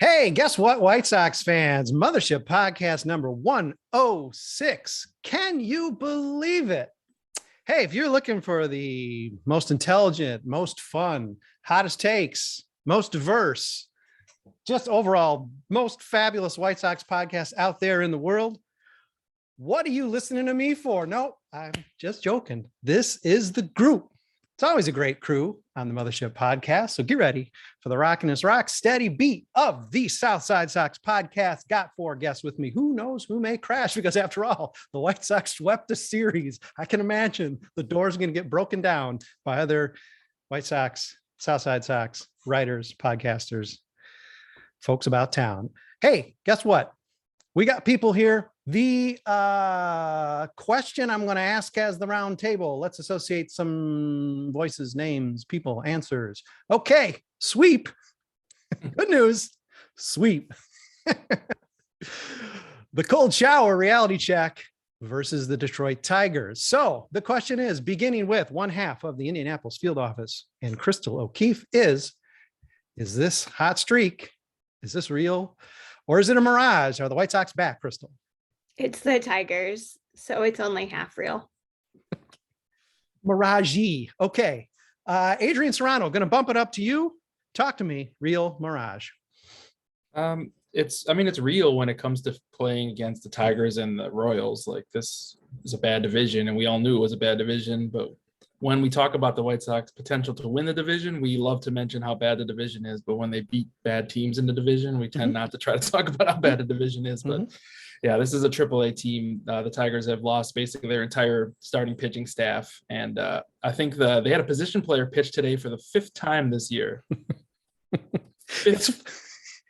Hey, guess what, White Sox fans? Mothership podcast number 106. Can you believe it? Hey, if you're looking for the most intelligent, most fun, hottest takes, most diverse, just overall most fabulous White Sox podcast out there in the world, what are you listening to me for? No, I'm just joking. This is the group. It's always a great crew on the Mothership podcast. So get ready for the rockin'est rock steady beat of the Southside Sox podcast. Got four guests with me. Who knows who may crash? Because after all, the White Sox swept the series. I can imagine the door's going to get broken down by other White Sox, Southside Sox writers, podcasters, folks about town. Hey, guess what? We got people here. The question I'm going to ask as the round table. Let's associate some voices, names, people, answers. Okay, sweep. Good news. Sweep. The cold shower reality check versus the Detroit Tigers. So the question is, beginning with one half of the Indianapolis field office and Chrystal O'Keefe is this hot streak? Is this real? Or is it a mirage? Are the White Sox back, Chrystal? It's the Tigers, so it's only half real. Mirage. Okay. Adrian Serrano, going to bump it up to you. Talk to me. Real mirage. It's real when it comes to playing against the Tigers and the Royals. Like, this is a bad division, and we all knew it was a bad division. But when we talk about the White Sox potential to win the division, we love to mention how bad the division is. But when they beat bad teams in the division, we tend not to try to talk about how bad the division is. But yeah, this is a AAA team. The Tigers have lost basically their entire starting pitching staff. And I think they had a position player pitch today for the fifth time this year.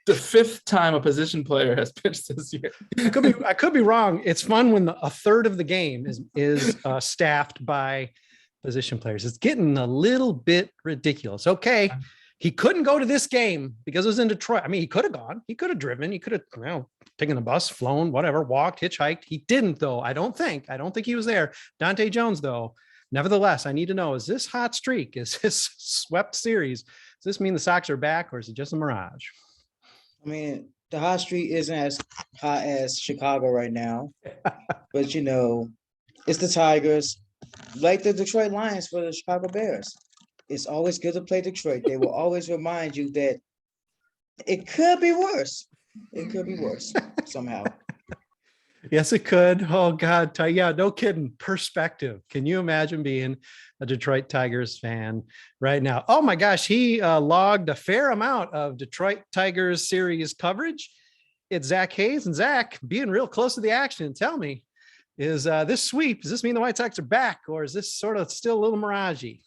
The fifth time a position player has pitched this year. I could be wrong. It's fun when a third of the game is staffed by position players. It's getting a little bit ridiculous. Okay. He couldn't go to this game because it was in Detroit. I mean, he could have gone. He could have driven. He could have, taken a bus, flown, whatever, walked, hitchhiked. He didn't, though. I don't think he was there. Dante Jones, though. Nevertheless, I need to know, is this hot streak? Is this swept series? Does this mean the Sox are back, or is it just a mirage? I mean, the hot streak isn't as hot as Chicago right now. But, it's the Tigers. Like the Detroit Lions for the Chicago Bears. It's always good to play Detroit. They will always remind you that it could be worse. It could be worse somehow. Yes, it could. Oh, God. Yeah, no kidding. Perspective. Can you imagine being a Detroit Tigers fan right now? Oh, my gosh. He logged a fair amount of Detroit Tigers series coverage. It's Zach Hayes. And Zach, being real close to the action, tell me, is this sweep, does this mean the White Sox are back, or is this sort of still a little mirage-y?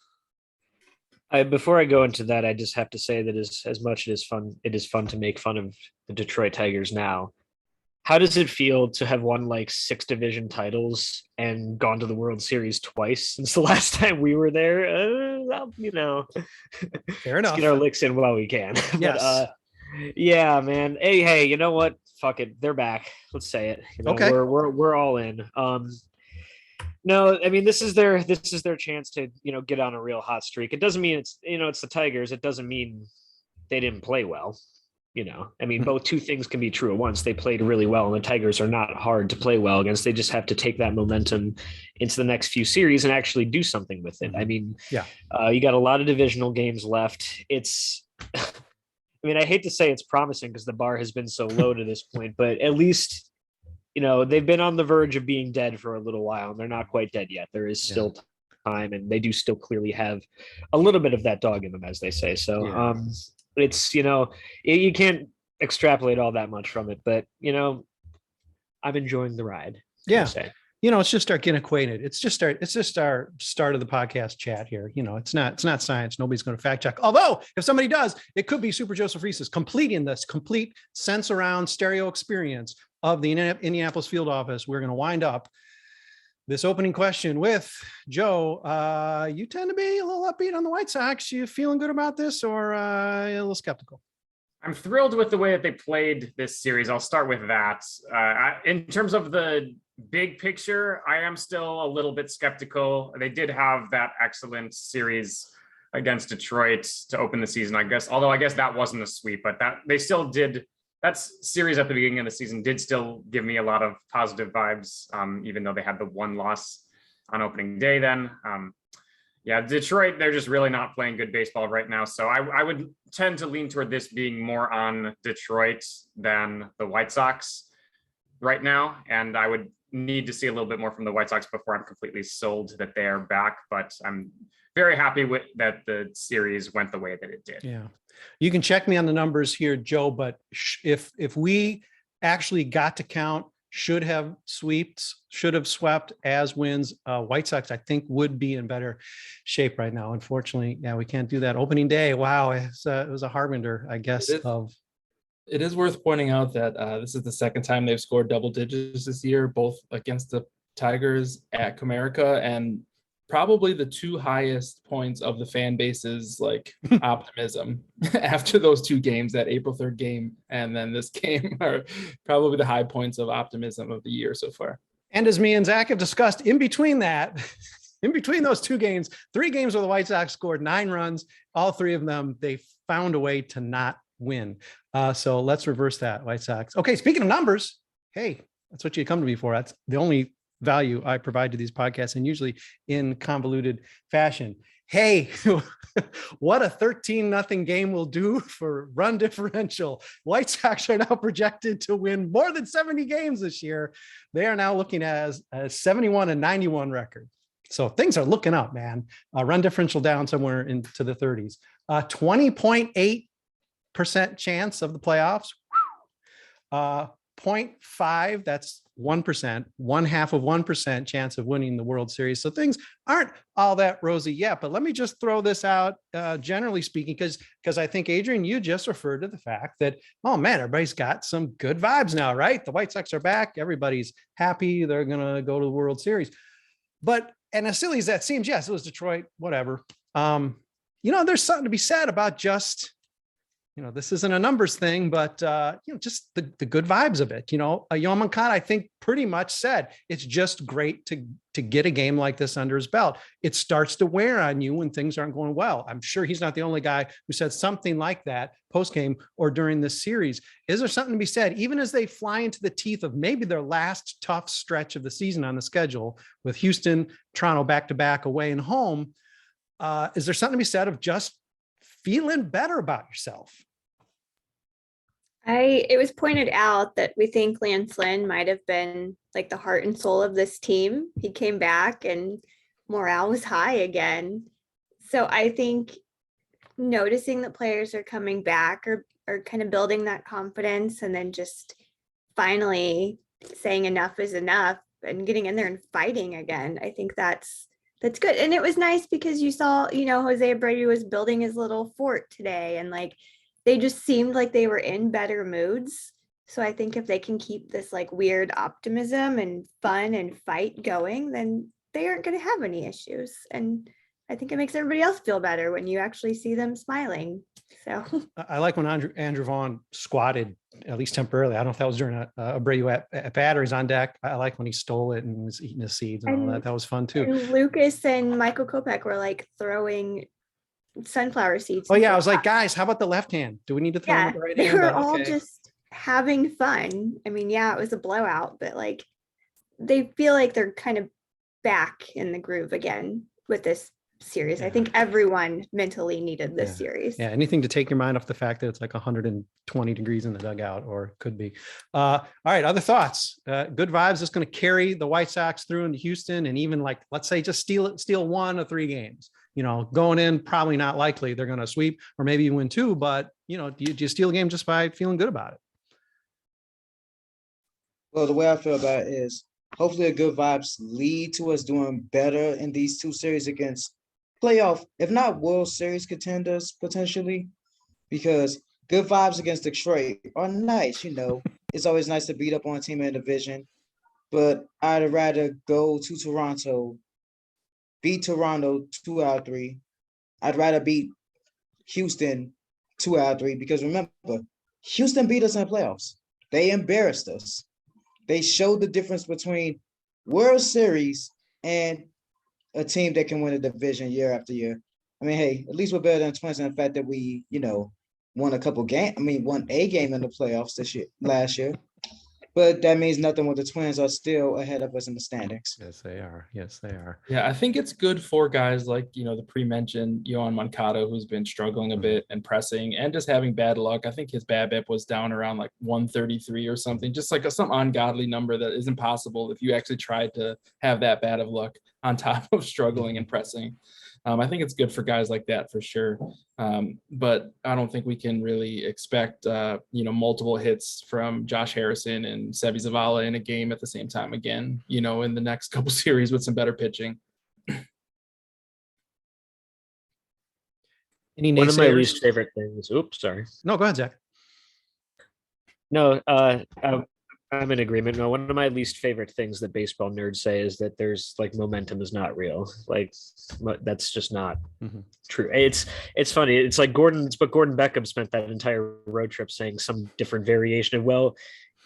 Before I go into that, I just have to say that as much as it is fun to make fun of the Detroit Tigers now. How does it feel to have won like 6 division titles and gone to the World Series twice since the last time we were there? Fair enough. Let's get our licks in while we can. Yes. But, yeah, man. Hey, you know what? Fuck it. They're back. Let's say it. Okay. We're all in. No, I mean, this is their chance to, get on a real hot streak. It doesn't mean it's the Tigers. It doesn't mean they didn't play well. Both two things can be true at once. They played really well, and the Tigers are not hard to play well against. They just have to take that momentum into the next few series and actually do something with it. You got a lot of divisional games left. I hate to say it's promising because the bar has been so low to this point, but at least, they've been on the verge of being dead for a little while, and they're not quite dead yet. There is still time, and they do still clearly have a little bit of that dog in them, as they say. So it's, you can't extrapolate all that much from it, but, I'm enjoying the ride. Yeah. It's just start getting acquainted. It's just our start of the podcast chat here. It's not science. Nobody's going to fact check. Although if somebody does, it could be Super Joseph Resis completing this complete sense around stereo experience of the Indianapolis field office. We're going to wind up this opening question with Joe. You tend to be a little upbeat on the White Sox. You feeling good about this, or a little skeptical? I'm thrilled with the way that they played this series. I'll start with that. In terms of the big picture, I am still a little bit skeptical. They did have that excellent series against Detroit to open the season, I guess. Although I guess that wasn't a sweep, but that they still did that series at the beginning of the season did still give me a lot of positive vibes, even though they had the one loss on opening day then. Yeah, Detroit, they're just really not playing good baseball right now. So I would tend to lean toward this being more on Detroit than the White Sox right now. And I would need to see a little bit more from the White Sox before I'm completely sold that they are back. But I'm very happy with that the series went the way that it did. Yeah. You can check me on the numbers here, Joe, but if we actually got to count should have swept as wins, White Sox, I think, would be in better shape right now. Unfortunately, yeah, we can't do that. Opening day, wow, it was a harbinger, I guess, of. It is worth pointing out that this is the second time they've scored double digits this year, both against the Tigers at Comerica, and probably the two highest points of the fan base's like optimism after those two games, that April 3rd game and then this game, are probably the high points of optimism of the year so far. And as me and Zach have discussed, in between those two games, 3 games where the White Sox scored 9 runs, all 3 of them, they found a way to not win. So let's reverse that, White Sox. Okay, speaking of numbers, hey, that's what you come to me for. That's the only value I provide to these podcasts, and usually in convoluted fashion. Hey, what a 13-0 game will do for run differential. White Sox are now projected to win more than 70 games this year. They are now looking at a 71-91 record. So things are looking up, man. Run differential down somewhere into the 30s. 20.8% chance of the playoffs. 0.5, that's 1%, 1/2% chance of winning the World Series. So things aren't all that rosy yet, but let me just throw this out, generally speaking, because I think, Adrian, you just referred to the fact that, oh man, everybody's got some good vibes now, right? The White Sox are back. Everybody's happy. They're going to go to the World Series. But, and as silly as that seems, yes, it was Detroit, whatever. There's something to be said about just, this isn't a numbers thing, but, just the good vibes of it. Yoman Khan, I think, pretty much said it's just great to get a game like this under his belt. It starts to wear on you when things aren't going well. I'm sure he's not the only guy who said something like that post-game or during this series. Is there something to be said, even as they fly into the teeth of maybe their last tough stretch of the season on the schedule with Houston, Toronto back-to-back, away and home? Is there something to be said of just feeling better about yourself? It was pointed out that we think Lance Lynn might have been like the heart and soul of this team. He came back and morale was high again. So I think noticing that players are coming back or kind of building that confidence, and then just finally saying enough is enough and getting in there and fighting again. I think that's good. And it was nice because you saw, Jose Abreu was building his little fort today, and like, they just seemed like they were in better moods. So I think if they can keep this like weird optimism and fun and fight going, then they aren't going to have any issues. And I think it makes everybody else feel better when you actually see them smiling. So I like when Andrew Vaughn squatted, at least temporarily. I don't know if that was during a Abreu at batteries on deck. I like when he stole it and was eating his seeds and all that. That was fun too. And Lucas and Michael Kopech were like throwing sunflower seeds. Oh yeah, I was like, guys, how about the left hand? Do we need to throw the right hand? They were all just having fun. I mean, yeah, it was a blowout, but like they feel like they're kind of back in the groove again with this series. I think everyone mentally needed this series. Yeah, anything to take your mind off the fact that it's like 120 degrees in the dugout, or could be. All right, other thoughts? Good vibes is going to carry the White Sox through into Houston, and even like, let's say, just steal 1 of 3 games. Going in, probably not likely they're going to sweep, or maybe you win 2, but do you steal a game just by feeling good about it? Well, the way I feel about it is hopefully the good vibes lead to us doing better in these 2 series against playoff, if not World Series contenders potentially, because good vibes against Detroit are nice. It's always nice to beat up on a team in the division, but I'd rather go to Toronto, beat Toronto 2 out of 3. I'd rather beat Houston 2 out of 3, because remember, Houston beat us in the playoffs. They embarrassed us. They showed the difference between World Series and a team that can win a division year after year. I mean, hey, at least we're better than Twins in the fact that we, won a couple game. I mean, won a game in the playoffs last year. But that means nothing when the Twins are still ahead of us in the standings. Yes, they are. Yes, they are. Yeah, I think it's good for guys like, the pre-mentioned Yohan Moncada, who's been struggling a bit and pressing and just having bad luck. I think his BABIP was down around like 133 or something, just like some ungodly number that is impossible if you actually tried to have that bad of luck on top of struggling and pressing. I think it's good for guys like that for sure. But I don't think we can really expect, multiple hits from Josh Harrison and Sevi Zavala in a game at the same time again, in the next couple series with some better pitching. One of my least favorite things. Oops, sorry. No, go ahead, Zach. No, I'm in agreement. No, one of my least favorite things that baseball nerds say is that there's like momentum is not real. Like that's just not true. It's funny. It's like Gordon Beckham spent that entire road trip saying some different variation of, well,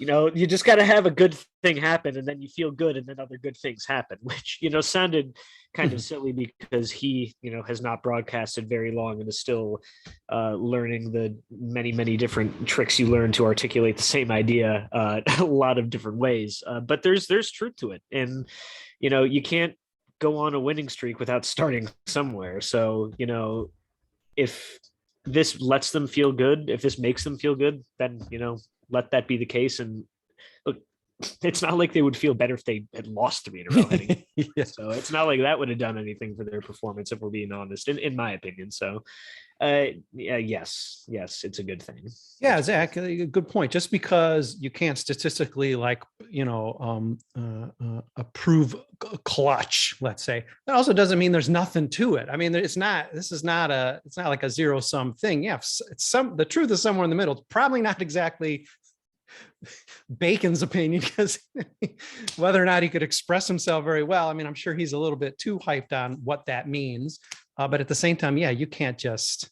you just got to have a good thing happen and then you feel good and then other good things happen, which, sounded kind of silly because he, has not broadcasted very long and is still learning the many, many different tricks you learn to articulate the same idea a lot of different ways. But there's truth to it. And, you can't go on a winning streak without starting somewhere. So, if this lets them feel good, if this makes them feel good, then, let that be the case. And look, it's not like they would feel better if they had lost 3 in a row. Yeah. So it's not like that would have done anything for their performance, if we're being honest, in my opinion. So yes, it's a good thing. Yeah, Zach, a good point. Just because you can't statistically approve clutch, let's say, that also doesn't mean there's nothing to it. I mean, it's not like a zero sum thing. Yeah, the truth is somewhere in the middle. It's probably not exactly Bacon's opinion, because whether or not he could express himself very well, I mean, I'm sure he's a little bit too hyped on what that means. But at the same time, I guess you can't just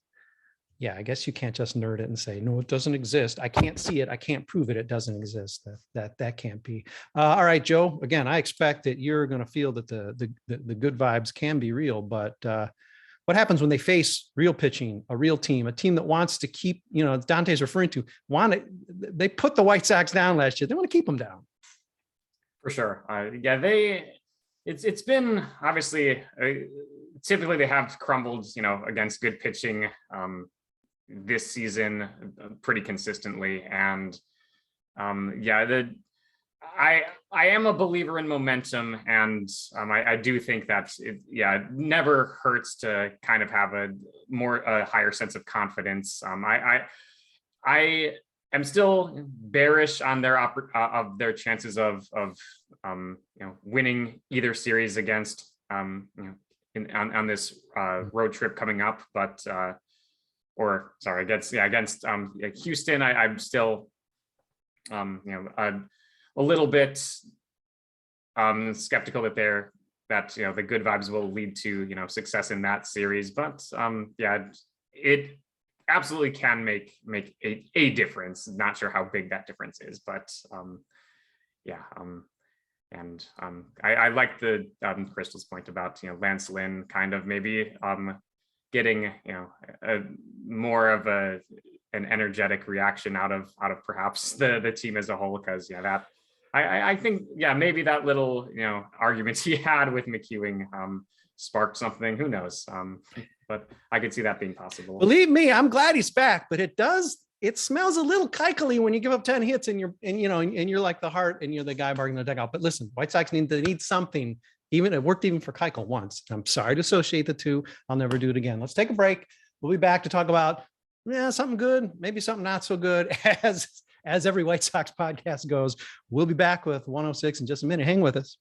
nerd it and say, no, it doesn't exist. I can't see it. I can't prove it. It doesn't exist. That can't be. All right, Joe, again, I expect that you're going to feel that the good vibes can be real, but what happens when they face real pitching, a real team, a team that wants to keep, Dante's referring to, they put the White Sox down last year. They want to keep them down. For sure. It's been obviously, typically they have crumbled, against good pitching this season pretty consistently. And I am a believer in momentum, and I do think that it never hurts to kind of have a higher sense of confidence. I am still bearish on of their chances of winning either series against on this road trip coming up, but against Houston. I'm still a little bit skeptical that the good vibes will lead to success in that series, but it absolutely can make a difference. Not sure how big that difference is, but I like the Chrystal's point about Lance Lynn kind of maybe getting more of an energetic reaction out of perhaps the team as a whole, because I think maybe that little argument he had with McEwing sparked something. Who knows? But I could see that being possible. Believe me, I'm glad he's back, but it smells a little Keuchel when you give up 10 hits and you're like the heart and you're the guy barking the dugout. But listen, White Sox need something. It worked even for Keuchel once. I'm sorry to associate the two. I'll never do it again. Let's take a break. We'll be back to talk about something good, maybe something not so good, as every White Sox podcast goes. We'll be back with 106 in just a minute. Hang with us.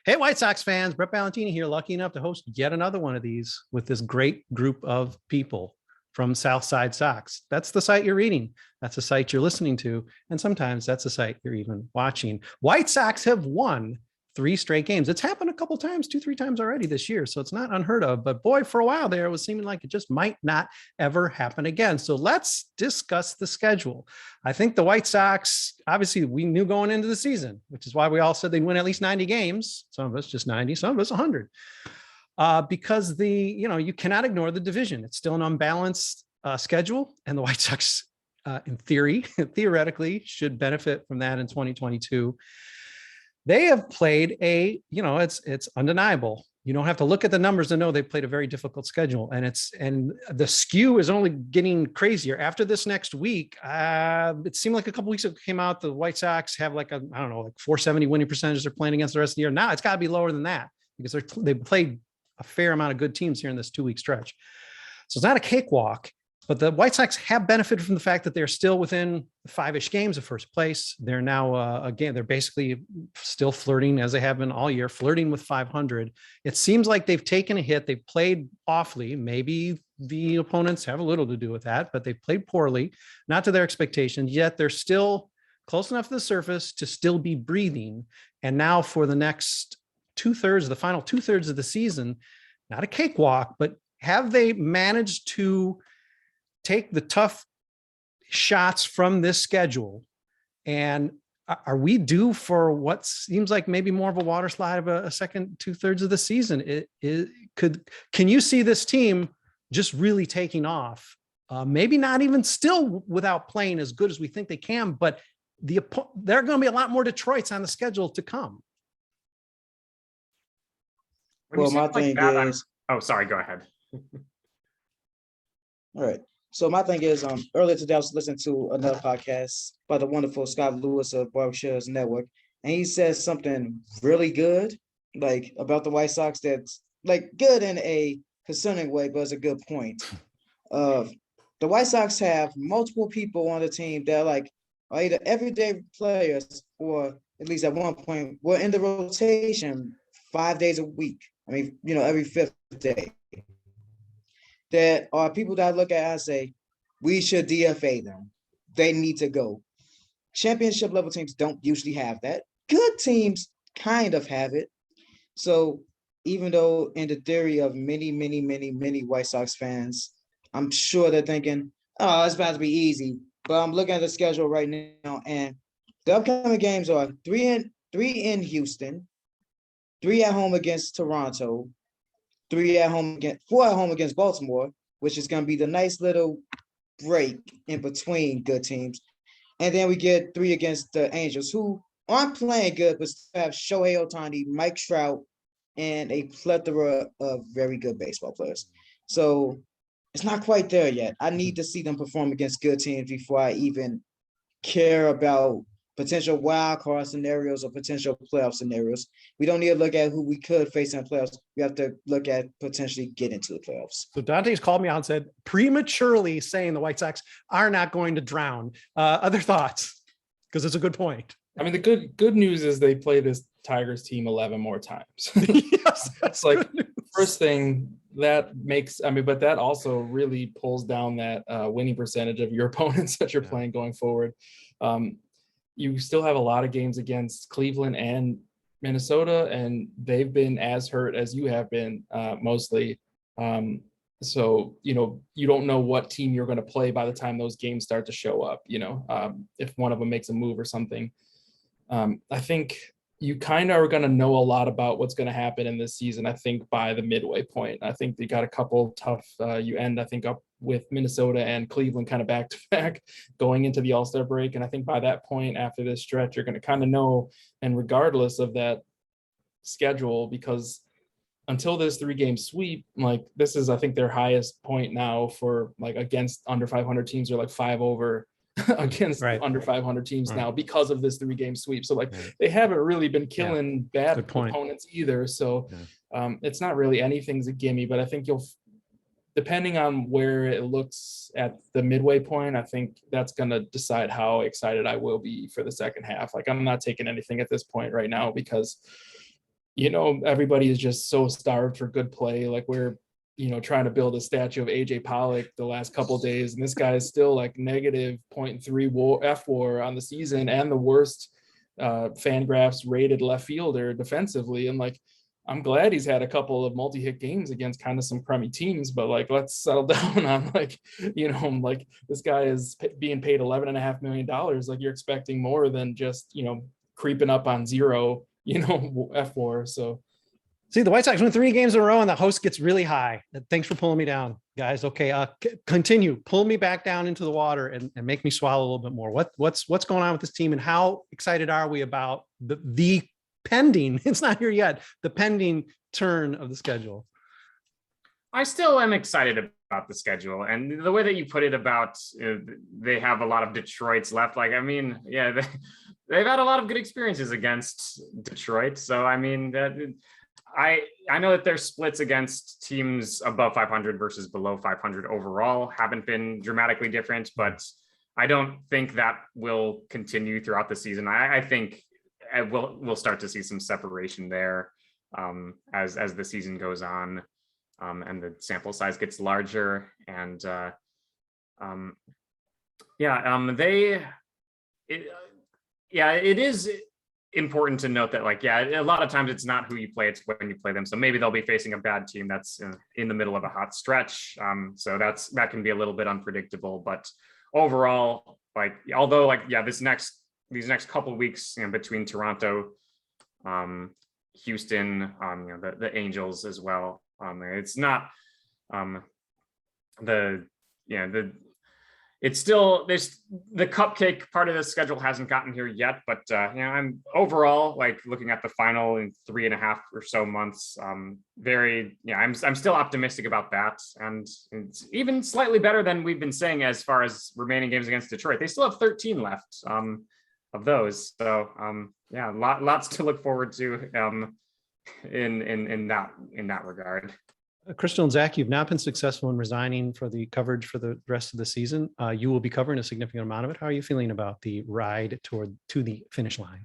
Hey, White Sox fans, Brett Ballantini here, lucky enough to host yet another one of these with this great group of people from Southside Sox. That's the site you're reading. That's the site you're listening to. And sometimes that's the site you're even watching. White Sox have won 3 straight games. It's happened a couple times, 2-3 times already this year. So it's not unheard of, but boy, for a while there, it was seeming like it just might not ever happen again. So let's discuss the schedule. I think the White Sox, obviously we knew going into the season, which is why we all said they'd win at least 90 games. Some of us just 90, some of us 100. Because you cannot ignore the division. It's still an unbalanced schedule, and the White Sox, in theoretically, should benefit from that in 2022. They have played it's undeniable. You don't have to look at the numbers to know they played a very difficult schedule, and the skew is only getting crazier after this next week. It seemed like a couple weeks ago came out, the White Sox have like 470 winning percentage they're playing against the rest of the year. Now it's got to be lower than that because they've played a fair amount of good teams here in this 2-week stretch. So it's not a cakewalk, but the White Sox have benefited from the fact that they're still within 5-ish games of first place. They're now, again, they're basically still flirting, as they have been all year, flirting with 500. It seems like they've taken a hit. They've played awfully. Maybe the opponents have a little to do with that, but they've played poorly, not to their expectations, yet they're still close enough to the surface to still be breathing. And now for the next the final 2/3 of the season, not a cakewalk, but have they managed to take the tough shots from this schedule? And are we due for what seems like maybe more of a water slide of a second 2/3 of the season? Can you see this team just really taking off? Maybe not even still without playing as good as we think they can, but there are going to be a lot more Detroits on the schedule to come. Well, my thing is, oh, sorry, go ahead. all right. So my thing is, earlier today I was listening to another podcast by the wonderful Scott Lewis of Barbershops Network, and he says something really good, like about the White Sox that's like good in a concerning way, but it's a good point. The White Sox have multiple people on the team that are either everyday players or at least at one point were in the rotation 5 days a week. I mean, every fifth day. That are people that I look at and say, we should DFA them. They need to go. Championship level teams don't usually have that. Good teams kind of have it. So even though in the theory of many, many, many, many White Sox fans, I'm sure they're thinking, oh, it's about to be easy. But I'm looking at the schedule right now, and the upcoming games are three in Houston, 3 at home against Toronto, 4 at home against Baltimore, which is going to be the nice little break in between good teams. And then we get 3 against the Angels, who aren't playing good, but still have Shohei Ohtani, Mike Trout, and a plethora of very good baseball players. So it's not quite there yet. I need to see them perform against good teams before I even care about potential wild card scenarios or potential playoff scenarios. We don't need to look at who we could face in the playoffs. We have to look at potentially get into the playoffs. So Dante's called me out and said, prematurely saying the White Sox are not going to drown. Other thoughts? Because it's a good point. I mean, the good news is they play this Tigers team 11 more times. Yes, that's like first thing that makes, but that also really pulls down that winning percentage of your opponents that you're playing going forward. You still have a lot of games against Cleveland and Minnesota, and they've been as hurt as you have been mostly. So, you don't know what team you're going to play by the time those games start to show up, if one of them makes a move or something. I think you kind of are going to know a lot about what's going to happen in this season, I think, by the midway point. I think they got a couple tough, you end, I think, up with Minnesota and Cleveland kind of back to back going into the All-Star break. And I think by that point, after this stretch, you're going to kind of know, and regardless of that schedule, because until this 3-game sweep, this is, I think, their highest point now for against under 500 teams, or 5 over against under 500 teams now because of this 3-game sweep. So they haven't really been killing bad opponents either. So it's not really anything's a gimme, but I think depending on where it looks at the midway point, I think that's going to decide how excited I will be for the second half. I'm not taking anything at this point right now because, everybody is just so starved for good play. We're, trying to build a statue of AJ Pollock the last couple of days, and this guy is still negative 0.3 F-WAR on the season and the worst Fangraphs rated left fielder defensively. And I'm glad he's had a couple of multi-hit games against kind of some crummy teams, but let's settle down on this guy is being paid $11.5 million. You're expecting more than just, creeping up on 0, F-WAR. So See, the White Sox win 3 games in a row and the host gets really high. Thanks for pulling me down, guys. Okay, continue. Pull me back down into the water and make me swallow a little bit more. What's going on with this team, and how excited are we about the pending, it's not here yet, the pending turn of the schedule? I still am excited about the schedule, and the way that you put it about they have a lot of Detroits left. Like, I mean, yeah, they've had a lot of good experiences against Detroit. So, I mean, I know that their splits against teams above 500 versus below 500 overall haven't been dramatically different, but I don't think that will continue throughout the season. I think we'll start to see some separation there as the season goes on and the sample size gets larger. And it is important to note that, like, a lot of times it's not who you play, it's when you play them. So maybe they'll be facing a bad team that's in the middle of a hot stretch. So that can be a little bit unpredictable. But overall, like, although, like, these next couple of weeks, between Toronto, Houston, the Angels as well. It's not it's still, there's the cupcake part of the schedule hasn't gotten here yet, but I'm overall, like, looking at the final in 3.5 or so months, I'm still optimistic about that, and it's even slightly better than we've been saying as far as remaining games against Detroit. They still have 13 left of those, so lots to look forward to in that regard. Chrystal and Zach, you've not been successful in resigning for the coverage for the rest of the season. You will be covering a significant amount of it. How are you feeling about the ride to the finish line?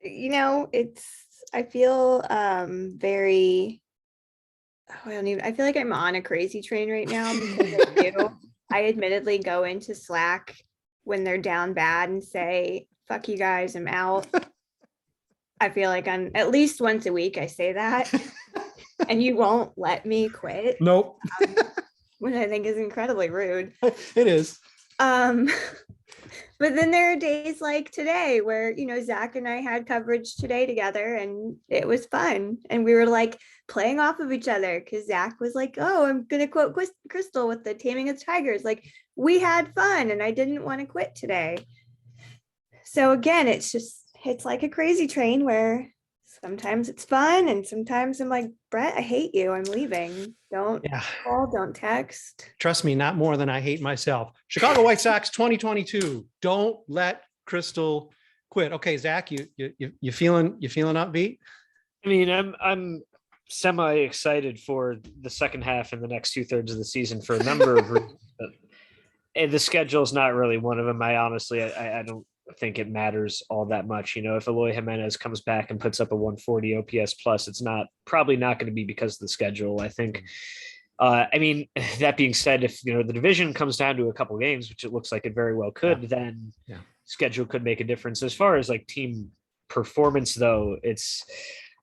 I feel I feel like I'm on a crazy train right now, because I admittedly go into Slack when they're down bad and say, "Fuck you guys, I'm out." I feel like on at least once a week I say that, and you won't let me quit. Nope. Which I think is incredibly rude. It is. But then there are days like today where, Zach and I had coverage today together, and it was fun. And we were like playing off of each other, because Zach was like, "Oh, I'm going to quote Chrystal with the Taming of Tigers." Like, we had fun, and I didn't want to quit today. So again, it's like a crazy train where sometimes it's fun and sometimes I'm like, "Brett, I hate you. I'm leaving. Don't call, don't text." Trust me, not more than I hate myself. Chicago White Sox 2022. Don't let Chrystal quit. Okay, Zach, you feeling upbeat? I mean, I'm semi excited for the second half and the next 2/3 of the season for a number of reasons. And the schedule is not really one of them. I honestly don't think it matters all that much. If Eloy Jimenez comes back and puts up a 140 OPS plus, it's probably not going to be because of the schedule. I think, that being said, if, the division comes down to a couple games, which it looks like it very well could, then schedule could make a difference. As far as like team performance though,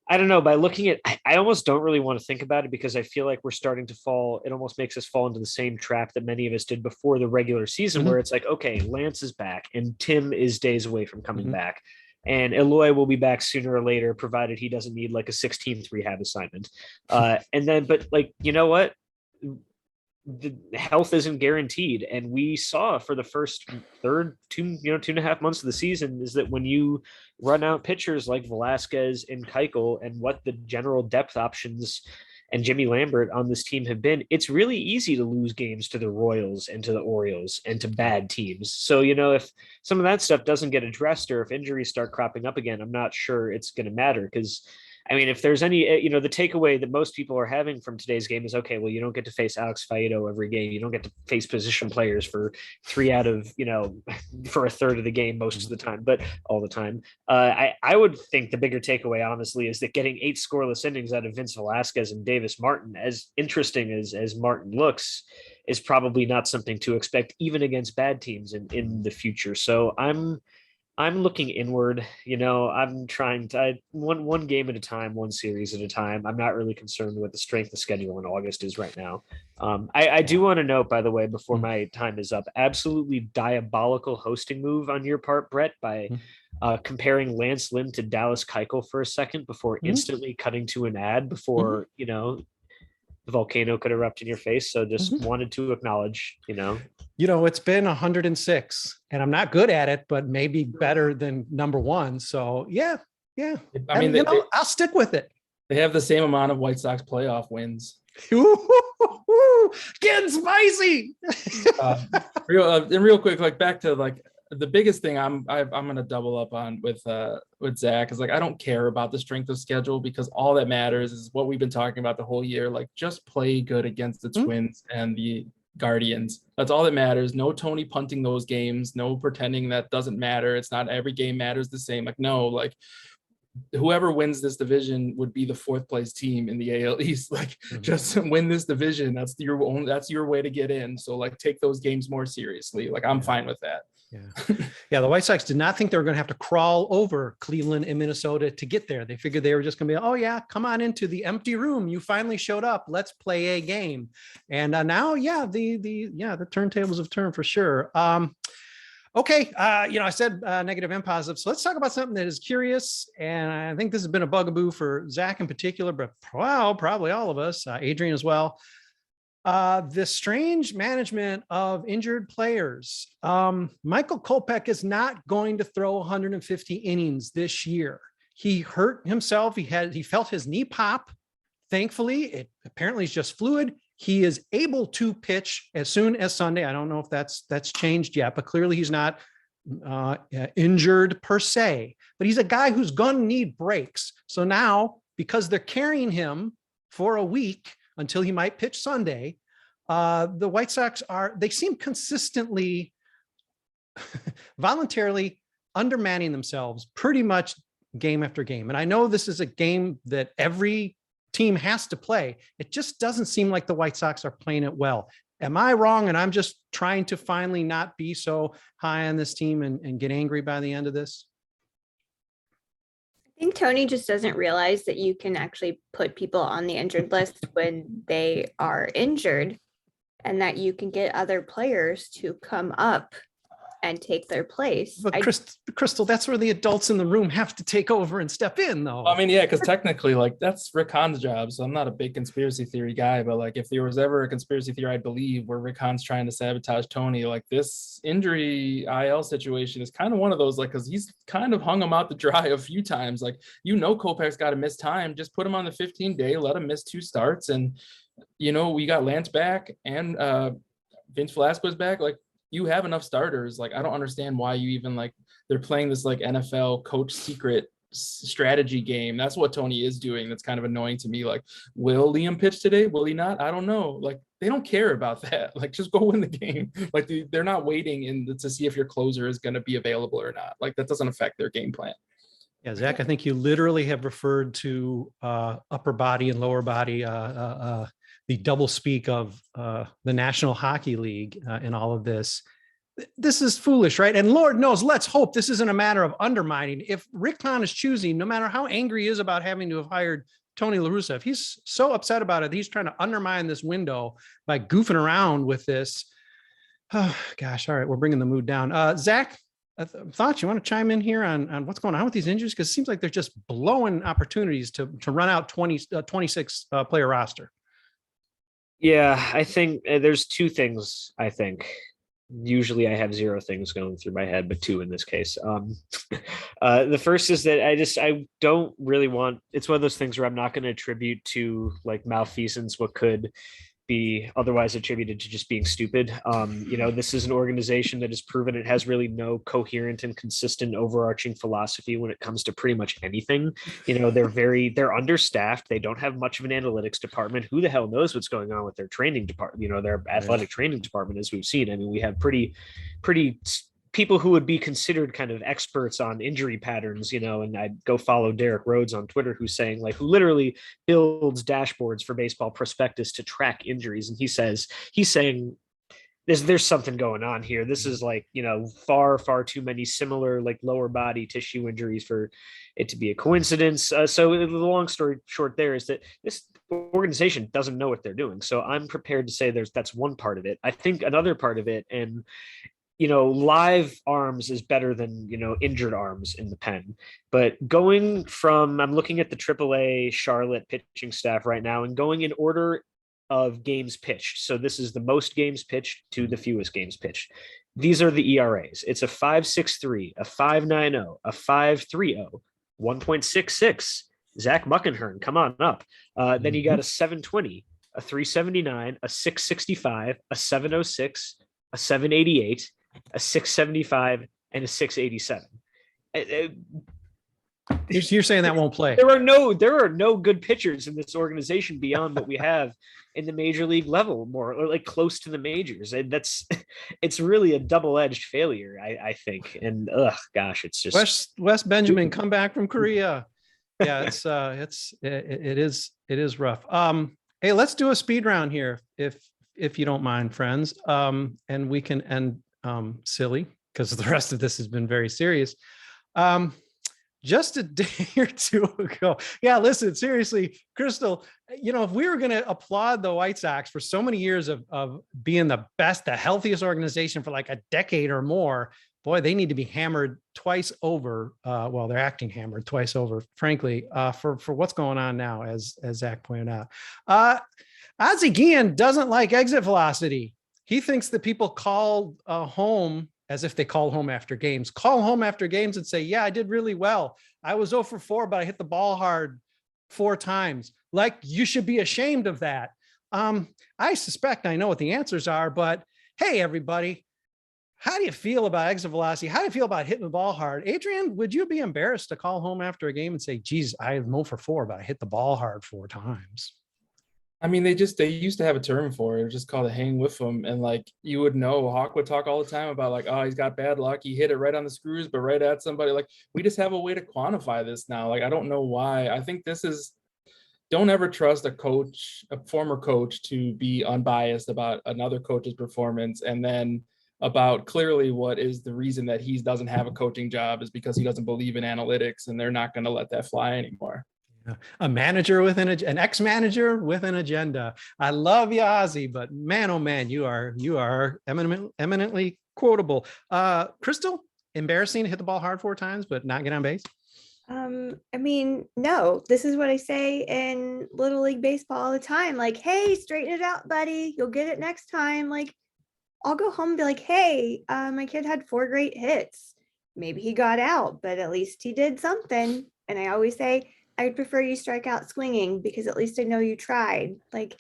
I don't know, by looking at, I almost don't really want to think about it, because I feel like we're starting to fall. It almost makes us fall into the same trap that many of us did before the regular season, where it's like, okay, Lance is back and Tim is days away from coming back. And Eloy will be back sooner or later, provided he doesn't need like a 16th rehab assignment. And then, but like, you know what? The health isn't guaranteed, and we saw for the first 2.5 months of the season is that when you run out pitchers like Velasquez and Keuchel, and what the general depth options and Jimmy Lambert on this team have been, it's really easy to lose games to the Royals and to the Orioles and to bad teams. So, if some of that stuff doesn't get addressed, or if injuries start cropping up again, I'm not sure it's going to matter, because if there's any, the takeaway that most people are having from today's game is, okay, well, you don't get to face Alex Faedo every game. You don't get to face position players for 3 out of, for a third of the game most of the time, but all the time. I would think the bigger takeaway, honestly, is that getting 8 scoreless innings out of Vince Velasquez and Davis Martin, as interesting as Martin looks, is probably not something to expect even against bad teams in the future. So I'm looking inward. I'm trying to one game at a time, one series at a time. I'm not really concerned with the strength of schedule in August is right now. I do want to note, by the way, before my time is up, absolutely diabolical hosting move on your part, Brett, by comparing Lance Lynn to Dallas Keuchel for a second before instantly cutting to an ad before, you know, the volcano could erupt in your face. So just wanted to acknowledge, you know. You know, it's been 106 and I'm not good at it, but maybe better than number one. So yeah. I mean, I'll stick with it. they have the same amount of White Sox playoff wins. Getting spicy. Real quick, like back to like the biggest thing I'm gonna double up on with Zach is like I don't care about the strength of schedule because all that matters is what we've been talking about the whole year. Like just play good against the Twins and the Guardians. That's all that matters. No Tony punting those games. No pretending that doesn't matter. It's not every game matters the same. Like no, like whoever wins this division would be the fourth place team in the AL East. Like just win this division. That's your way to get in. So like take those games more seriously. Like I'm fine with that. Yeah. The White Sox did not think they were going to have to crawl over Cleveland and Minnesota to get there. They figured they were just going to be, oh yeah, come on into the empty room. You finally showed up. Let's play a game. And now, the turntables have turned for sure. Okay. I said negative and positive. So let's talk about something that is curious. And I think this has been a bugaboo for Zach in particular, but probably all of us, Adrian as well. The strange management of injured players. Michael Kopech is not going to throw 150 innings this year. He hurt himself. He felt his knee pop. Thankfully, it apparently is just fluid. He is able to pitch as soon as Sunday. I don't know if that's changed yet, but clearly he's not injured per se. But he's a guy who's going to need breaks. So now, because they're carrying him for a week until he might pitch Sunday, the White Sox they seem consistently voluntarily undermanning themselves pretty much game after game. And I know this is a game that every team has to play. It just doesn't seem like the White Sox are playing it well. Am I wrong? And I'm just trying to finally not be so high on this team and get angry by the end of this. I think Tony just doesn't realize that you can actually put people on the injured list when they are injured, and that you can get other players to come up and take their place. But Chrystal, that's where the adults in the room have to take over and step in, though. I mean, yeah, because technically, like that's Rick Hahn's job. So I'm not a big conspiracy theory guy, but like if there was ever a conspiracy theory, I believe where Rick Hahn's trying to sabotage Tony, like this injury IL situation is kind of one of those, like, because he's kind of hung him out to dry a few times. Like, Kopech's got to miss time. Just put him on the 15-day, let him miss 2 starts, and we got Lance back and Vince Velasquez back. Like, you have enough starters. Like, I don't understand why you even they're playing this like NFL coach secret strategy game. That's what Tony is doing. That's kind of annoying to me. Like, will Liam pitch today? Will he not? I don't know. Like, they don't care about that. Like, just go win the game. Like, they're not waiting to see if your closer is going to be available or not. Like, that doesn't affect their game plan. Yeah, Zach, I think you literally have referred to upper body and lower body, the double speak of the National Hockey League in all of this. This is foolish, right? And Lord knows, let's hope this isn't a matter of undermining. If Rick Hahn is choosing, no matter how angry he is about having to have hired Tony La Russa, if he's so upset about it, he's trying to undermine this window by goofing around with this. Oh, gosh. All right. We're bringing the mood down. Zach, thoughts? You want to chime in here on what's going on with these injuries? Because it seems like they're just blowing opportunities to run out 26 player roster. Yeah, I think there's 2 things. I think usually I have 0 things going through my head, but 2 in this case. The first is that I don't really want. It's one of those things where I'm not going to attribute to like malfeasance what could be otherwise attributed to just being stupid. This is an organization that has proven it has really no coherent and consistent overarching philosophy when it comes to pretty much anything. They're understaffed. They don't have much of an analytics department. Who the hell knows what's going on with their training department, their athletic training department, as we've seen. I mean, we have pretty people who would be considered kind of experts on injury patterns, and I'd go follow Derek Rhodes on Twitter, who's saying who literally builds dashboards for Baseball Prospectus to track injuries. And he's saying there's something going on here. This is far, far too many similar lower body tissue injuries for it to be a coincidence. So the long story short there is that this organization doesn't know what they're doing. So I'm prepared to say that's one part of it. I think another part of it, and live arms is better than, injured arms in the pen. But I'm looking at the AAA Charlotte pitching staff right now and going in order of games pitched. So this is the most games pitched to the fewest games pitched. These are the ERAs. It's a 5.63, a 5.90, a 5.30, 1.66. Zach Muckenhern, come on up. Then you got a 7.20, a 3.79, a 6.65, a 7.06, a 7.88, a 6.75, and a 6.87. You're saying that won't play. There are no good pitchers in this organization beyond what we have in the major league level, more or like close to the majors. And it's really a double-edged failure, I think. And gosh, it's just Wes Benjamin come back from Korea. Yeah, it is rough. Hey, let's do a speed round here, if you don't mind, friends. And we can end silly because the rest of this has been very serious. Just a day or two ago. Yeah, listen, seriously, Chrystal, if we were going to applaud the White Sox for so many years of being the best, the healthiest organization for like a decade or more, boy, they need to be hammered twice over. Well, they're acting hammered twice over, frankly, for what's going on now, as Zach pointed out. Ozzie Guillen doesn't like exit velocity. He thinks that people call home as if they call home after games. Call home after games and say, yeah, I did really well. I was 0 for 4, but I hit the ball hard 4 times. Like, you should be ashamed of that. I suspect I know what the answers are, but hey, everybody, how do you feel about exit velocity? How do you feel about hitting the ball hard? Adrian, would you be embarrassed to call home after a game and say, geez, I am 0 for 4, but I hit the ball hard 4 times? I mean, they used to have a term for it. It was just called a hang with them. And like, you would know, Hawk would talk all the time about like, oh, he's got bad luck. He hit it right on the screws, but right at somebody. Like, we just have a way to quantify this now. Like, I don't know why. I think don't ever trust a former coach to be unbiased about another coach's performance. And then about clearly what is the reason that he doesn't have a coaching job is because he doesn't believe in analytics, and they're not going to let that fly anymore. A manager with an ex-manager with an agenda. I love you, Ozzie, but man, oh man, you are eminently quotable. Chrystal, embarrassing to hit the ball hard 4 times, but not get on base? I mean, no, this is what I say in Little League Baseball all the time. Like, hey, straighten it out, buddy. You'll get it next time. Like, I'll go home and be like, hey, my kid had 4 great hits. Maybe he got out, but at least he did something. And I always say, I would prefer you strike out swinging because at least I know you tried. Like,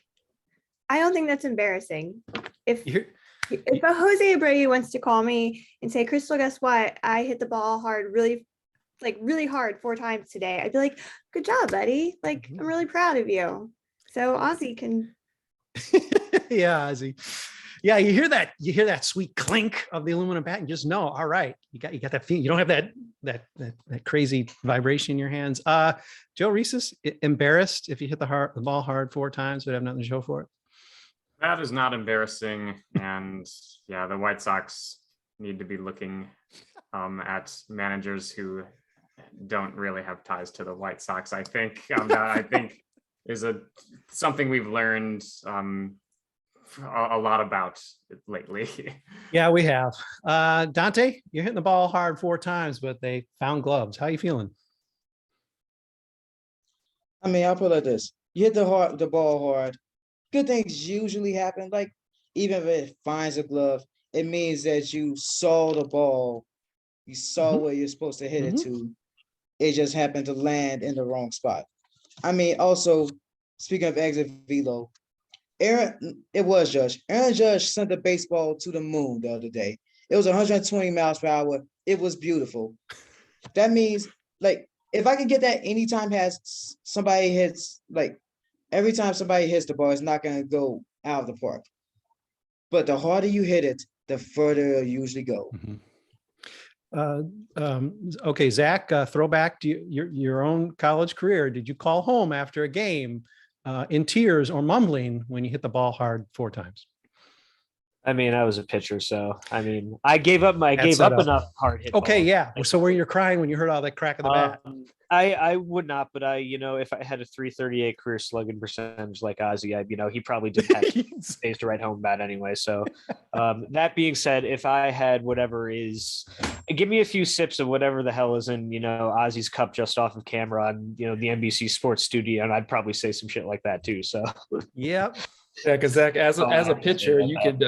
I don't think that's embarrassing. If a Jose Abreu wants to call me and say, Chrystal, guess what? I hit the ball hard, really hard 4 times today. I'd be like, good job, buddy. Like, I'm really proud of you. So Ozzie can. Yeah, Ozzie. Yeah, you hear that sweet clink of the aluminum bat and just know, all right, you got that feeling. You don't have that crazy vibration in your hands. Joe Resis, embarrassed if you hit the ball hard 4 times but have nothing to show for it? That is not embarrassing. And yeah, the White Sox need to be looking at managers who don't really have ties to the White Sox. I think that is something we've learned a lot about lately. Yeah, we have. Dante, you're hitting the ball hard 4 times, but they found gloves. How are you feeling? I mean, I'll put it like this. You hit the ball hard. Good things usually happen. Like, even if it finds a glove, it means that you saw the ball. You saw where you're supposed to hit it to. It just happened to land in the wrong spot. I mean, also, speaking of exit velo, Aaron Judge sent the baseball to the moon the other day. It was 120 miles per hour. It was beautiful. That means, like, if I can get that anytime somebody hits, like, every time somebody hits the ball, it's not going to go out of the park. But the harder you hit it, the further it'll usually go. Okay, Zach, throwback to your own college career. Did you call home after a game in tears or mumbling when you hit the ball hard 4 times? I mean, I was a pitcher, so I mean, I gave up set up. enough hard hit. Okay, balls. yeah. So were you crying when you heard all that crack of the bat? I would not, but if I had a 338 career slugging percentage like Ozzy, he probably didn't have space to write home bat anyway. So that being said, if I had whatever is, give me a few sips of whatever the hell is in, Ozzy's cup just off of camera on, the NBC Sports Studio, and I'd probably say some shit like that too. So Yep. Yeah, because Zach, as a pitcher, you could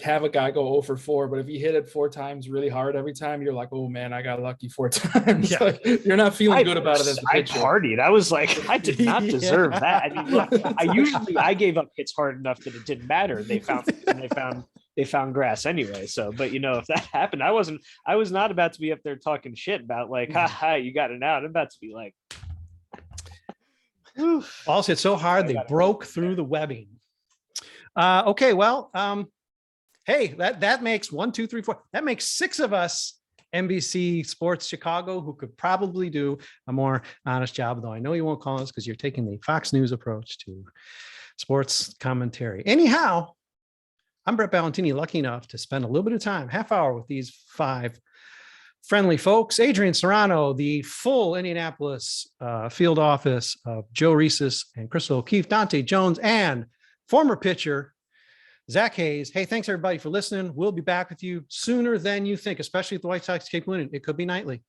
have a guy go 0 for 4, but if you hit it 4 times really hard every time, you're like, oh man, I got lucky 4 times. Yeah. Like, you're not feeling good about it as a pitcher. I partied. I was like, I did not deserve that. I mean, look, I gave up hits hard enough that it didn't matter. They found grass anyway. So, but if that happened, I was not about to be up there talking shit about like, ha, you got it out. I'm about to be like, also, it's so hard they broke through the webbing. Okay, well, hey, that makes 1, 2, 3, 4. That makes 6 of us NBC Sports Chicago who could probably do a more honest job. Though I know you won't call us because you're taking the Fox News approach to sports commentary. Anyhow, I'm Brett Ballantini, lucky enough to spend a little bit of time, half hour, with these 5 friendly folks. Adrian Serrano, the full Indianapolis field office of Joe Resis and Chrystal O'Keefe, Dante Jones, and former pitcher Zach Hayes. Hey, thanks everybody for listening. We'll be back with you sooner than you think, especially if the White Sox keep winning. It could be nightly.